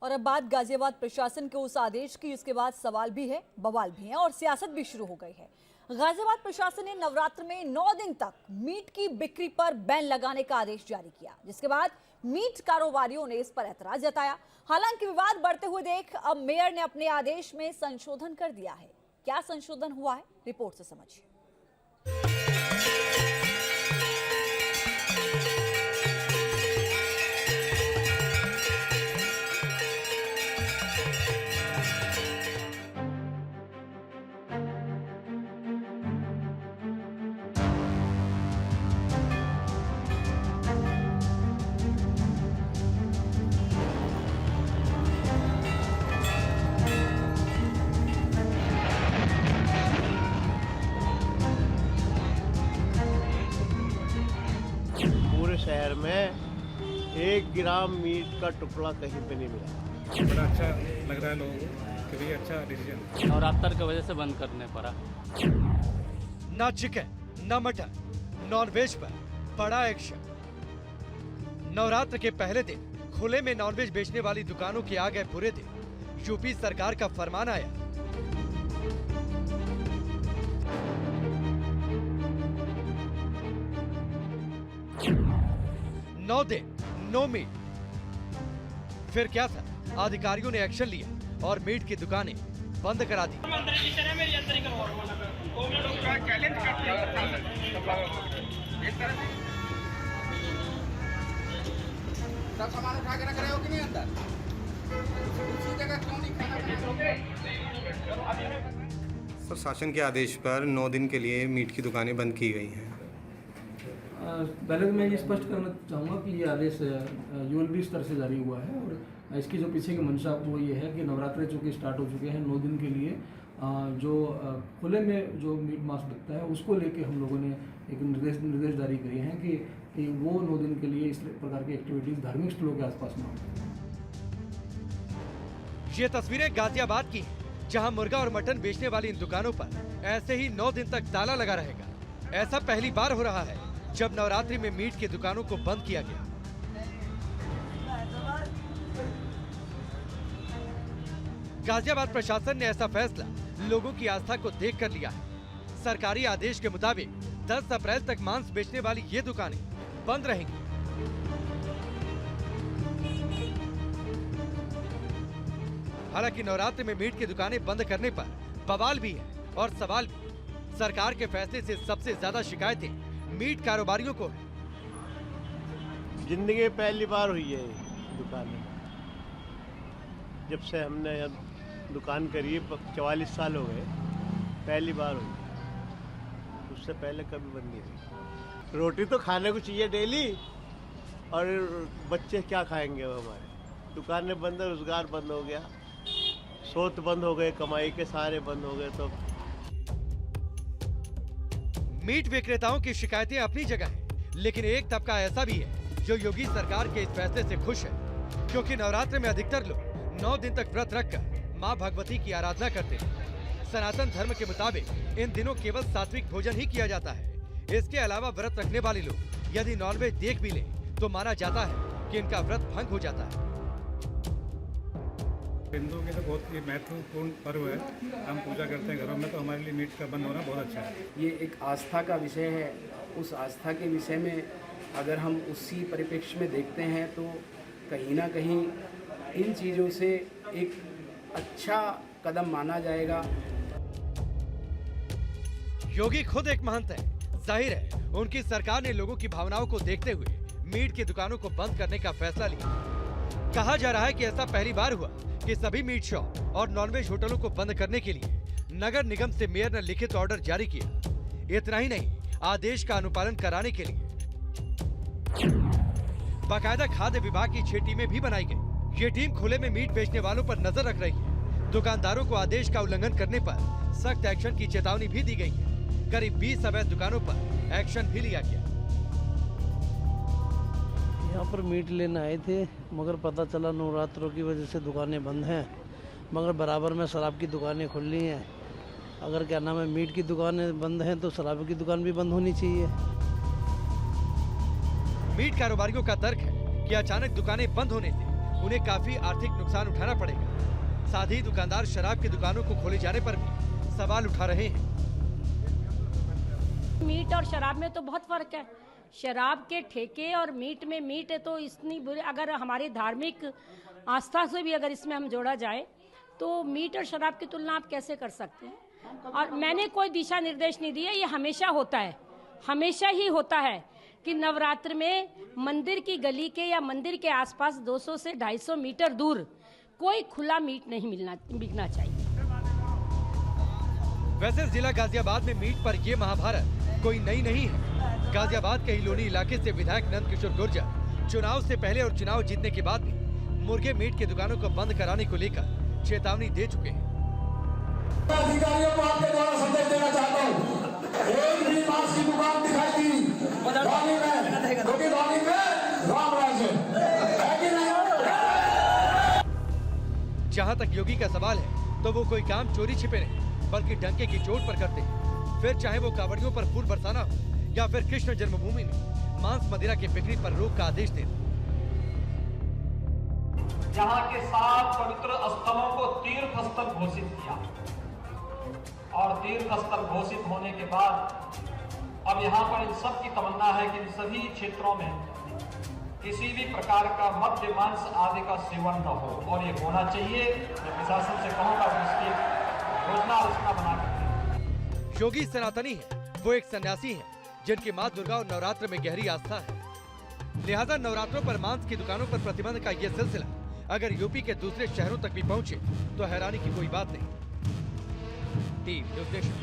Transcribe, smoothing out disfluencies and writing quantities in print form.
और अब बात गाजियाबाद प्रशासन के उस आदेश की, जिसके बाद सवाल भी है, बवाल भी है और सियासत भी शुरू हो गई है। गाजियाबाद प्रशासन ने नवरात्र में 9 दिन तक मीट की बिक्री पर बैन लगाने का आदेश जारी किया, जिसके बाद मीट कारोबारियों ने इस पर ऐतराज जताया। हालांकि विवाद बढ़ते हुए देख अब मेयर ने अपने आदेश में संशोधन कर दिया है। क्या संशोधन हुआ है, रिपोर्ट से समझिए। शहर में 1 ग्राम मीट का टुकड़ा कहीं पे नहीं मिला। बड़ा अच्छा लग रहा है लोगों को, कि भी अच्छा डिसीजन। नवरात्र की वजह से बंद करने पड़ा। ना चिकन, ना मटन, नॉनवेज पर बड़ा एक्शन। नवरात्र के पहले दिन खुले में नॉनवेज बेचने वाली दुकानों के आ गए बुरे दिन। यूपी सरकार का फरमान आया। नौ दिन नो मीट। फिर क्या था, अधिकारियों ने एक्शन लिया और मीट की दुकानें बंद करा दी। सब सामान उठा के रख रहे हो कि नहीं अंदर? उसी जगह क्यों नहीं खाना? सर, शासन के आदेश पर 9 दिन के लिए मीट की दुकानें बंद की गई हैं। पहले तो मैं ये स्पष्ट करना चाहूँगा कि ये आदेश यूएलबी स्तर से जारी हुआ है और इसकी जो पीछे की मंशा वो ये है कि नवरात्रे चूँकि स्टार्ट हो चुके हैं, 9 दिन के लिए जो खुले में जो मीट मांस बिकता है उसको लेके हम लोगों ने एक निर्देश जारी किए हैं कि वो 9 दिन के लिए इस प्रकार की एक्टिविटीज़ धार्मिक स्थलों के आसपास न हो। ये तस्वीरें गाजियाबाद की हैं, जहां मुर्गा और मटन बेचने वाली इन दुकानों पर ऐसे ही 9 दिन तक ताला लगा रहेगा। ऐसा पहली बार हो रहा है जब नवरात्रि में मीट की दुकानों को बंद किया गया। गाजियाबाद प्रशासन ने ऐसा फैसला लोगों की आस्था को देखकर लिया है। सरकारी आदेश के मुताबिक 10 अप्रैल तक मांस बेचने वाली ये दुकानें बंद रहेंगी। हालांकि नवरात्रि में मीट की दुकानें बंद करने पर बवाल भी है और सवाल भी। सरकार के फैसले से सबसे ज्यादा शिकायतें मीट कारोबारियों को है। जिंदगी में पहली बार हुई है दुकान में। जब से हमने दुकान करी 44 साल हो गए, पहली बार हुई। उससे पहले कभी बंद नहीं हुई। रोटी तो खाने को चाहिए डेली, और बच्चे क्या खाएंगे हमारे। दुकानें बंद, रोजगार बंद हो गया, स्रोत बंद हो गए, कमाई के सारे बंद हो गए। तो मीट विक्रेताओं की शिकायतें अपनी जगह है, लेकिन एक तबका ऐसा भी है जो योगी सरकार के इस फैसले से खुश है, क्योंकि नवरात्र में अधिकतर लोग 9 दिन तक व्रत रखकर मां भगवती की आराधना करते हैं। सनातन धर्म के मुताबिक इन दिनों केवल सात्विक भोजन ही किया जाता है। इसके अलावा व्रत रखने वाले लोग यदि नॉनवेज देख भी लें तो माना जाता है कि इनका व्रत भंग हो जाता है। हिंदुओं के तो बहुत ही महत्वपूर्ण पर्व है। हम पूजा करते हैं घरों में, तो हमारे लिए मीट का बंद होना बहुत अच्छा है। ये एक आस्था का विषय है। उस आस्था के विषय में अगर हम उसी परिप्रेक्ष्य में देखते हैं तो कहीं ना कहीं इन चीज़ों से एक अच्छा कदम माना जाएगा। योगी खुद एक महंत है, जाहिर है उनकी सरकार ने लोगों की भावनाओं को देखते हुए मीट की दुकानों को बंद करने का फैसला लिया। कहा जा रहा है कि ऐसा पहली बार हुआ कि सभी मीट शॉप और नॉनवेज होटलों को बंद करने के लिए नगर निगम से मेयर ने लिखित ऑर्डर जारी किया। इतना ही नहीं, आदेश का अनुपालन कराने के लिए बाकायदा खाद्य विभाग की 6 टीमें भी बनाई गई। ये टीम खुले में मीट बेचने वालों पर नजर रख रही है। दुकानदारों को आदेश का उल्लंघन करने पर सख्त एक्शन की चेतावनी भी दी गई है। करीब 20 अवैध दुकानों पर एक्शन भी लिया गया। यहाँ पर मीट लेने आए थे, मगर पता चला नवरात्रों की वजह से दुकानें बंद हैं, मगर बराबर में शराब की दुकानें खुली हैं। अगर क्या नाम है, मीट की दुकानें बंद हैं तो शराब की दुकान भी बंद होनी चाहिए। मीट कारोबारियों का तर्क है कि अचानक दुकानें बंद होने से उन्हें काफी आर्थिक नुकसान उठाना पड़ेगा। साथ ही दुकानदार शराब की दुकानों को खोले जाने पर भी सवाल उठा रहे हैं। मीट और शराब में तो बहुत फर्क है। शराब के ठेके और मीट में मीट है तो इतनी बुरी, अगर हमारी धार्मिक आस्था से भी अगर इसमें हम जोड़ा जाए तो मीट और शराब की तुलना आप कैसे कर सकते हैं। और मैंने कोई दिशा निर्देश नहीं दिया, ये हमेशा होता है, हमेशा ही होता है कि नवरात्र में मंदिर की गली के या मंदिर के आसपास 200 से 250 मीटर दूर कोई खुला मीट नहीं बिकना चाहिए। वैसे जिला गाजियाबाद में मीट पर ये महाभारत कोई नई नहीं है। गाजियाबाद के हिलोनी इलाके से विधायक नंद किशोर गुर्जर चुनाव से पहले और चुनाव जीतने के बाद भी मुर्गे मीट की दुकानों को बंद कराने को लेकर चेतावनी दे चुके हैं। अधिकारियों को आपके द्वारा संदेश देना चाहता हूँ, एक भी मांस की दुकान दिखाई दी धौली में, क्योंकि धौली में राम राज है कि नहीं? जहाँ तक योगी का सवाल है तो वो कोई काम चोरी छिपे नहीं बल्कि डंके की चोट पर करते हैं। फिर चाहे वो कांवड़ियों पर फूल बरसाना हो या फिर कृष्ण जन्मभूमि में मांस मदिरा की बिक्री पर रोक का आदेश देना। यहाँ के 7 पवित्र स्थलों को तीर्थ स्थल घोषित किया और तीर्थ स्थल घोषित होने के बाद अब यहाँ पर इन सब की तमन्ना है कि इन सभी क्षेत्रों में किसी भी प्रकार का मद्य मांस आदि का सेवन न हो और ये होना चाहिए। मैं प्रशासन से कहूँगा कि इसकी योजना रचना बना कर योगी सनातनी है, वो एक सन्यासी है जिनकी मां दुर्गा और नवरात्र में गहरी आस्था है। लिहाजा नवरात्रों पर मांस की दुकानों पर प्रतिबंध का ये सिलसिला अगर यूपी के दूसरे शहरों तक भी पहुंचे तो हैरानी की कोई बात नहीं। Team news nation.